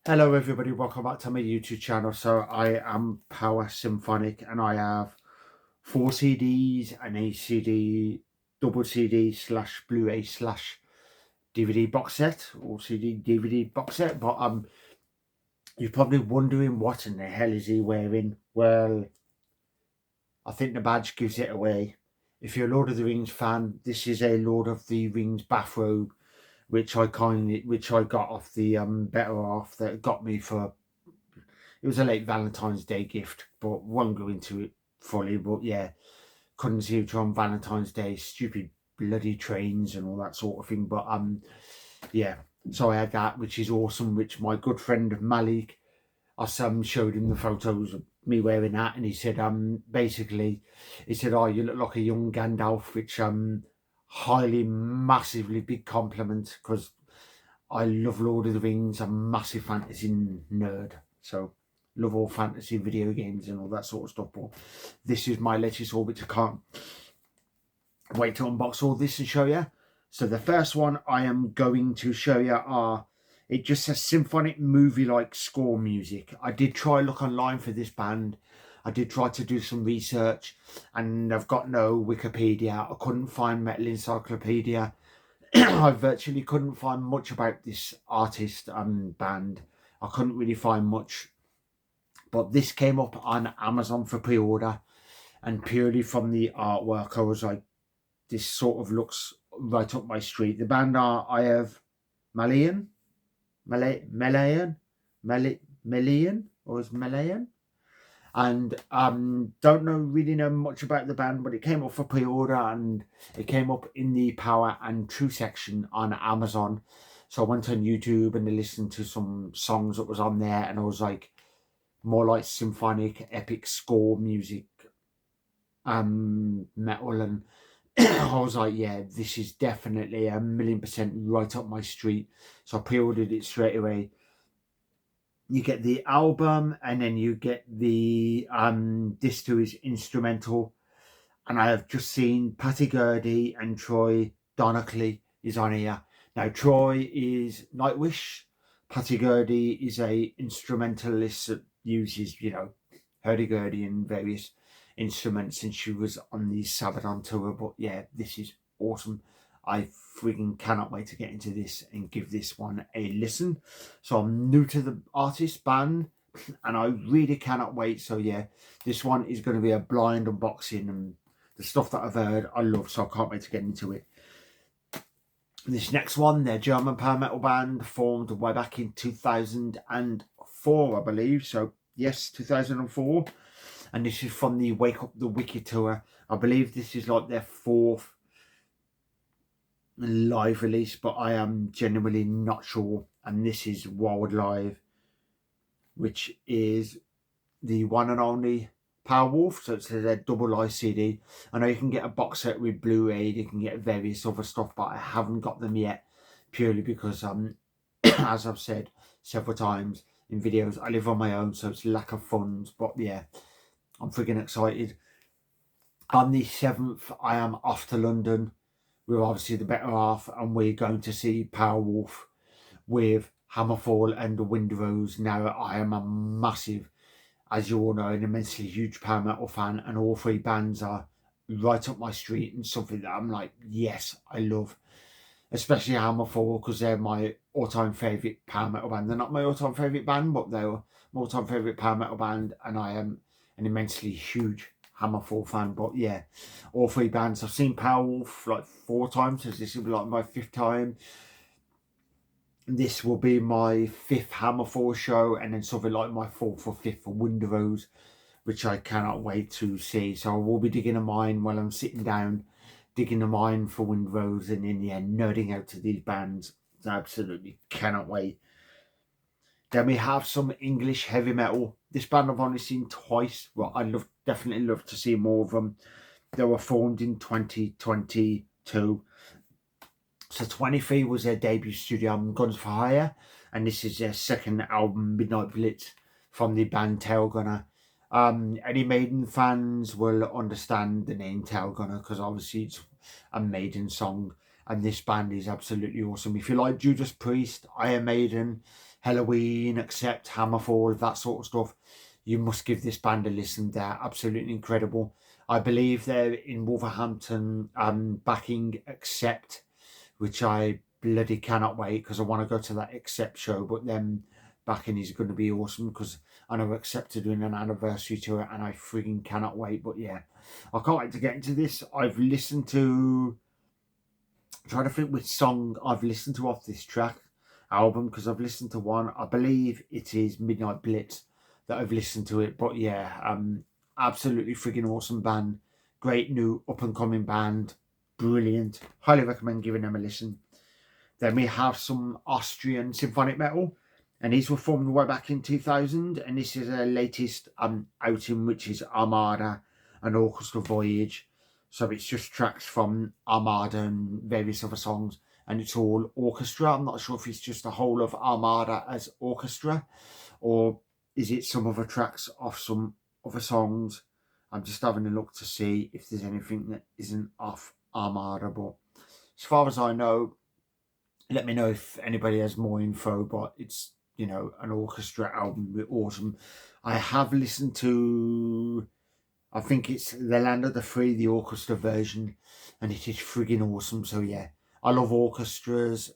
Hello everybody, welcome back to my YouTube channel. So I am Power Symphonic and I have 4 CDs, an ACD, double CD slash Blu-ray slash DVD box set or CD DVD box set. But you're probably wondering what in the hell is he wearing? Well, I think the badge gives it away. If you're a Lord of the Rings fan, this is a Lord of the Rings bathrobe which I got off the Better Off that got me for. It was a late Valentine's Day gift, but won't go into it fully. But yeah, couldn't see it on Valentine's Day. Stupid bloody trains and all that sort of thing. But yeah. So I had that, which is awesome. Which my good friend Malik, I showed him the photos of me wearing that, and he said basically, he said, "Oh, you look like a young Gandalf," which highly massively big compliment because I love Lord of the Rings. I'm a massive fantasy nerd, so love all fantasy video games and all that sort of stuff. But this is my latest Orbiter. Can't wait to unbox all this and show you. So the first one I am going to show you it just says symphonic movie-like score music. I did try look online for this band. I did try to do some research and I've got no Wikipedia. I couldn't find Metal Encyclopedia. I virtually couldn't find much about this artist and band. I couldn't really find much, but this came up on Amazon for pre-order, and purely from the artwork, I was like, this sort of looks right up my street. The band are I have Malayan, Malayan, Malayan, or is Malayan? And don't really know much about the band, but it came up for pre-order and it came up in the Power and True section on Amazon. So I went on YouTube and I listened to some songs that was on there, and I was like, more like symphonic epic score music, metal, and I was like, yeah, this is definitely 1,000,000% right up my street. So I pre-ordered it straight away. You get the album and then you get the disc to his instrumental, and I have just seen Patty Gurdy and Troy Donockley is on here. Now Troy is Nightwish, Patty Gurdy is a instrumentalist that uses, hurdy-gurdy and various instruments, and she was on the Sabaton tour. But yeah, this is awesome. I freaking cannot wait to get into this and give this one a listen. So I'm new to the artist band and I really cannot wait. So yeah, this one is going to be a blind unboxing, and the stuff that I've heard I love, so I can't wait to get into it. This next one, they're German power metal band formed way back in 2004, I believe. So yes, 2004. And this is from the Wake Up the Wicked tour. I believe this is like their fourth live release, but I am genuinely not sure. And this is Wild Live, which is the one and only Powerwolf. So it's a double I CD. I know you can get a box set with Blu-ray, you can get various other stuff, but I haven't got them yet, purely because as I've said several times in videos, I live on my own, so it's lack of funds. But yeah, I'm freaking excited. On the 7th, I am off to London with obviously the Better Half, and we're going to see Powerwolf with Hammerfall and the Wind Rose. Now, I am a massive, as you all know, an immensely huge power metal fan, and all three bands are right up my street and something that I'm like, yes, I love. Especially Hammerfall, because they're my all-time favourite power metal band. They're not my all-time favourite band, but they're my all-time favourite power metal band, and I am an immensely huge Hammerfall fan. But yeah, all three bands. I've seen Powerwolf like 4 times, so this will be like my 5th time. This will be my 5th Hammerfall show, and then something like my 4th or 5th for Wind Rose, which I cannot wait to see. So I will be digging a mine while I'm sitting down, digging a mine for Wind Rose, and in the end, nerding out to these bands. I absolutely cannot wait. Then we have some English heavy metal. This band I've only seen twice. Well, definitely love to see more of them. They were formed in 2022. So 23 was their debut studio album, Guns for Hire, and this is their second album, Midnight Blitz, from the band Tailgunner. Any Maiden fans will understand the name Tailgunner because obviously it's a Maiden song, and this band is absolutely awesome. If you like Judas Priest, Iron Maiden, Halloween, Accept, Hammerfall, that sort of stuff, you must give this band a listen. They're absolutely incredible. I believe they're in Wolverhampton backing Accept, which I bloody cannot wait because I want to go to that Accept show. But then backing is going to be awesome because I know Accept are doing an anniversary tour and I freaking cannot wait. But yeah, I can't wait to get into this. I've listened to, trying to think which song I've listened to off this track album, because I've listened to one. I believe it is Midnight Blitz that I've listened to it. But yeah, absolutely freaking awesome band. Great new up and coming band. Brilliant. Highly recommend giving them a listen. Then we have some Austrian symphonic metal, and these were formed way back in 2000, and this is their latest outing, which is Armada and Orchestra Voyage. So it's just tracks from Armada and various other songs, and it's all orchestra. I'm not sure if it's just the whole of Armada as orchestra, or is it some other tracks off some other songs. I'm just having a look to see if there's anything that isn't off Armada, but as far as I know, let me know if anybody has more info, but it's, you know, an orchestra album. Awesome. I have listened to, I think it's The Land of the Free, the orchestra version, and it is friggin' awesome. So yeah, I love orchestras,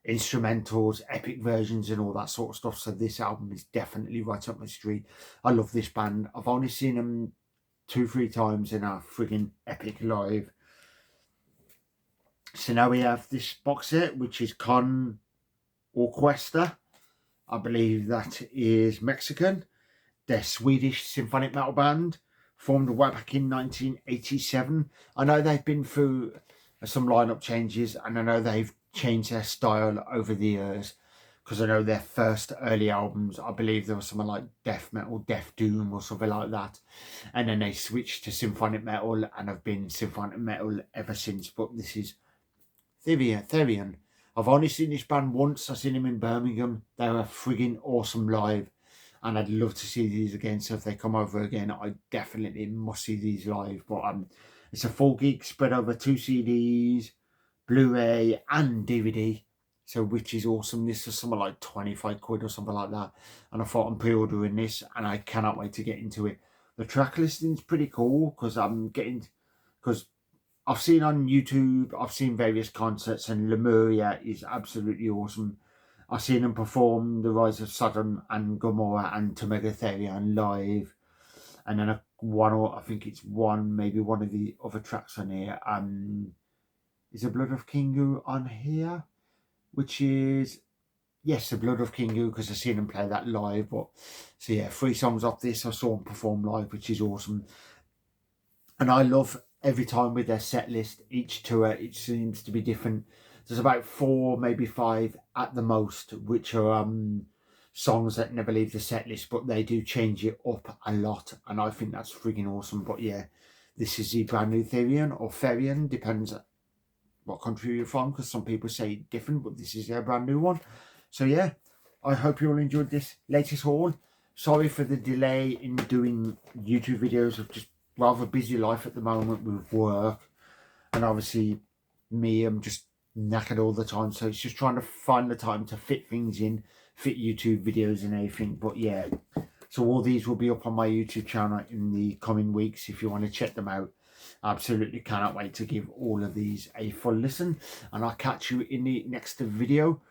instrumentals, epic versions and all that sort of stuff. So this album is definitely right up my street. I love this band. I've only seen them 2-3 times in a friggin' epic live. So now we have this box set, which is Con Orquesta. I believe that is Mexican. They're Swedish symphonic metal band, formed way back in 1987. I know they've been through some lineup changes, and I know they've changed their style over the years, because I know their first early albums, I believe there was something like death metal, death doom or something like that, and then they switched to symphonic metal and have been symphonic metal ever since. But this is Therion. I've only seen this band once. I've seen them in Birmingham. They were friggin' awesome live, and I'd love to see these again. So if they come over again, I definitely must see these live. But it's a full gig spread over 2 CDs, Blu-ray and DVD. So which is awesome. This is something like 25 quid or something like that. And I thought I'm pre-ordering this, and I cannot wait to get into it. The track listing's pretty cool because I've seen on YouTube, I've seen various concerts, and Lemuria is absolutely awesome. I've seen them perform The Rise of Sodom and Gomorrah and To Megatherion live. And then I think it's maybe one of the other tracks on here. Is The Blood of Kingu on here? Which is, yes, The Blood of Kingu, because I've seen them play that live. But so yeah, 3 songs off this I saw them perform live, which is awesome. And I love every time with their set list, each tour, it seems to be different. There's about 4, maybe 5 at the most, which are songs that never leave the set list, but they do change it up a lot, and I think that's freaking awesome. But yeah, this is the brand new Therion, or Therion, depends what country you're from, because some people say different, but this is their brand new one. So yeah, I hope you all enjoyed this latest haul. Sorry for the delay in doing YouTube videos. I've just rather busy life at the moment with work, and obviously me, I'm just knackered all the time, so it's just trying to find the time to fit things in, fit YouTube videos and everything. But yeah, so all these will be up on my YouTube channel in the coming weeks if you want to check them out. Absolutely cannot wait to give all of these a full listen, and I'll catch you in the next video.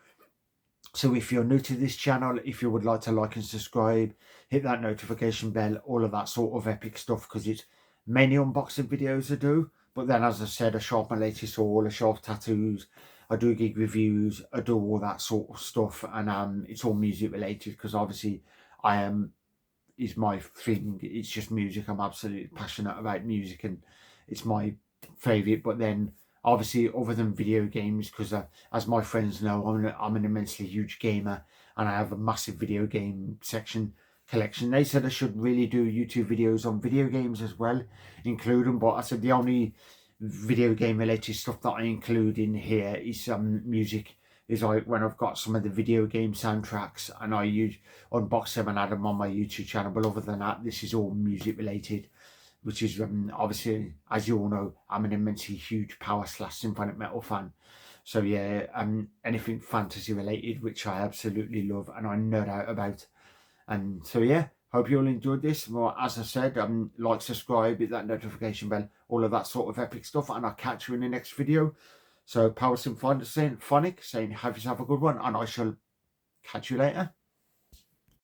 So if you're new to this channel, if you would like to like and subscribe, hit that notification bell, all of that sort of epic stuff, because it's mainly unboxing videos I do. But then, as I said, I show off my latest haul, I show off tattoos, I do gig reviews, I do all that sort of stuff. And it's all music related, because obviously is my thing. It's just music. I'm absolutely passionate about music, and it's my favourite. But then obviously, other than video games, because as my friends know, I'm an immensely huge gamer, and I have a massive video game collection. They said I should really do YouTube videos on video games as well, include them, but I said the only video game related stuff that I include in here is music. Is like when I've got some of the video game soundtracks, and I unbox them and add them on my YouTube channel. But other than that, this is all music related, which is obviously, as you all know, I'm an immensely huge power/symphonic metal fan. So yeah, anything fantasy related, which I absolutely love and I nerd out about. And so yeah, hope you all enjoyed this. Well, as I said, like, subscribe, hit that notification bell, all of that sort of epic stuff, and I'll catch you in the next video. So Power Symphonic saying have yourself a good one, and I shall catch you later.